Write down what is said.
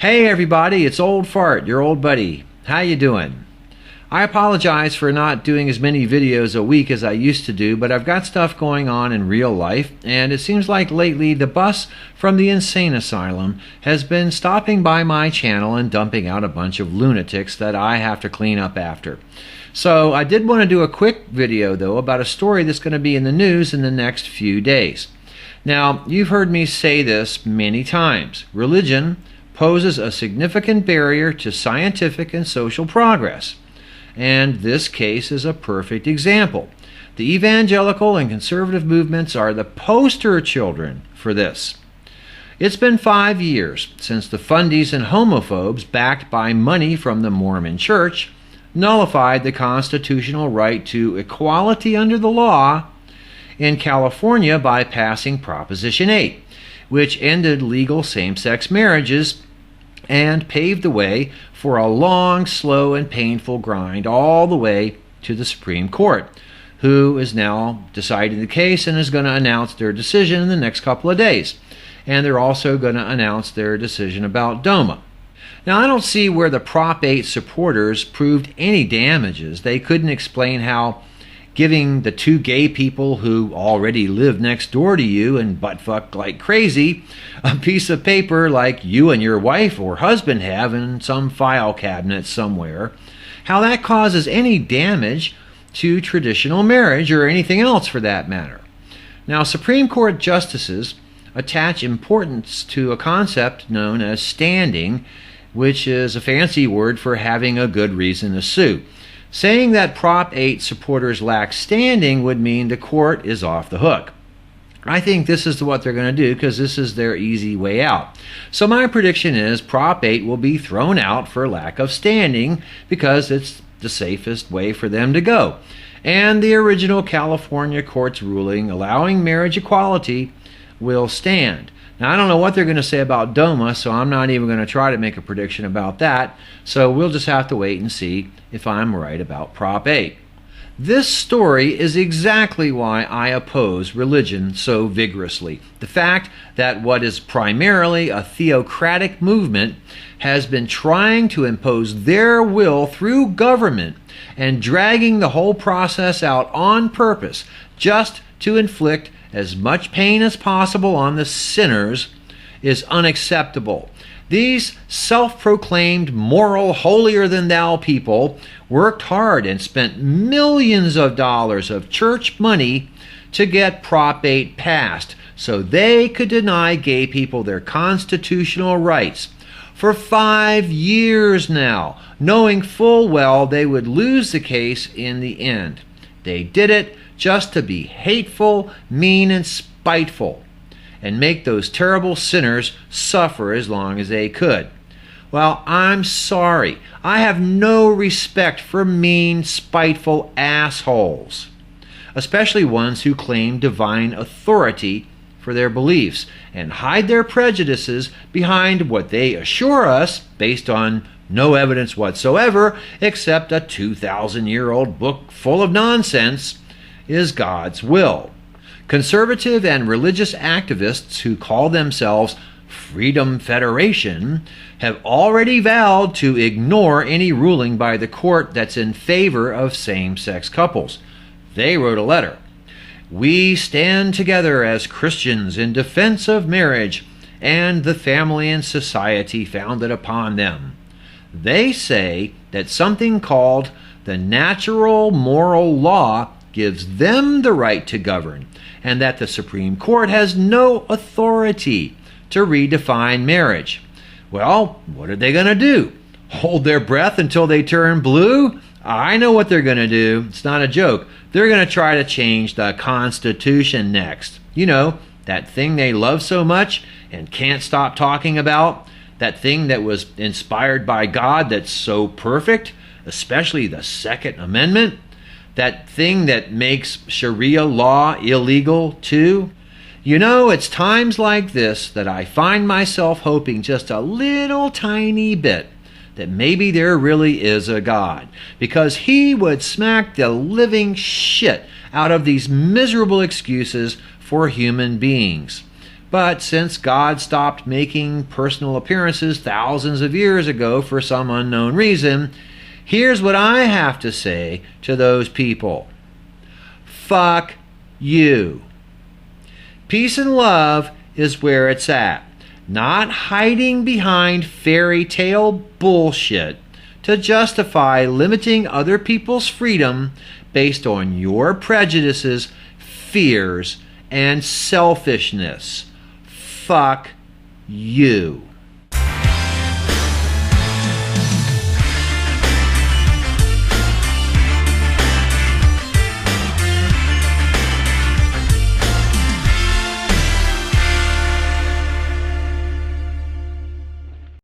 Hey everybody, it's Old Fart, your old buddy. How you doing? I apologize for not doing as many videos a week as I used to do, but I've got stuff going on in real life, and it seems like lately the bus from the insane asylum has been stopping by my channel and dumping out a bunch of lunatics that I have to clean up after. So I did want to do a quick video though about a story that's going to be in the news in the next few days. Now, you've heard me say this many times. Religion poses a significant barrier to scientific and social progress. And this case is a perfect example. The evangelical and conservative movements are the poster children for this. It's been 5 years since the fundies and homophobes, backed by money from the Mormon Church, nullified the constitutional right to equality under the law in California by passing Proposition 8, which ended legal same-sex marriages and paved the way for a long, slow, and painful grind all the way to the Supreme Court, who is now deciding the case and is going to announce their decision in the next couple of days. And they're also going to announce their decision about DOMA. Now, I don't see where the Prop 8 supporters proved any damages. They couldn't explain how giving the two gay people who already live next door to you and butt-fuck like crazy a piece of paper like you and your wife or husband have in some file cabinet somewhere, how that causes any damage to traditional marriage or anything else for that matter. Now, Supreme Court justices attach importance to a concept known as standing, which is a fancy word for having a good reason to sue. Saying that Prop 8 supporters lack standing would mean the court is off the hook. I think this is what they're going to do because this is their easy way out. So my prediction is Prop 8 will be thrown out for lack of standing because it's the safest way for them to go. And the original California court's ruling allowing marriage equality will stand. Now, I don't know what they're going to say about DOMA, so I'm not even going to try to make a prediction about that. So we'll just have to wait and see if I'm right about Prop 8. This story is exactly why I oppose religion so vigorously. The fact that what is primarily a theocratic movement has been trying to impose their will through government and dragging the whole process out on purpose just to inflict as much pain as possible on the sinners is unacceptable. These self-proclaimed moral holier-than-thou people worked hard and spent millions of dollars of church money to get Prop 8 passed so they could deny gay people their constitutional rights. For 5 years now, knowing full well they would lose the case in the end. They did it just to be hateful, mean, and spiteful, and make those terrible sinners suffer as long as they could. Well, I'm sorry. I have no respect for mean, spiteful assholes, especially ones who claim divine authority for their beliefs and hide their prejudices behind what they assure us, based on no evidence whatsoever except a 2,000-year-old book full of nonsense, is God's will. Conservative and religious activists who call themselves Freedom Federation have already vowed to ignore any ruling by the court that's in favor of same-sex couples. They wrote a letter. "We stand together as Christians in defense of marriage and the family and society founded upon them." They say that something called the natural moral law gives them the right to govern, and that the Supreme Court has no authority to redefine marriage. Well, what are they going to do? Hold their breath until they turn blue? I know what they're going to do. It's not a joke. They're going to try to change the Constitution next. You know, that thing they love so much and can't stop talking about. That thing that was inspired by God that's so perfect, especially the Second Amendment. That thing that makes Sharia law illegal too. You know, it's times like this that I find myself hoping just a little tiny bit that maybe there really is a God, because he would smack the living shit out of these miserable excuses for human beings. But since God stopped making personal appearances thousands of years ago for some unknown reason, here's what I have to say to those people. Fuck you. Peace and love is where it's at, not hiding behind fairy tale bullshit to justify limiting other people's freedom based on your prejudices, fears, and selfishness. Fuck you.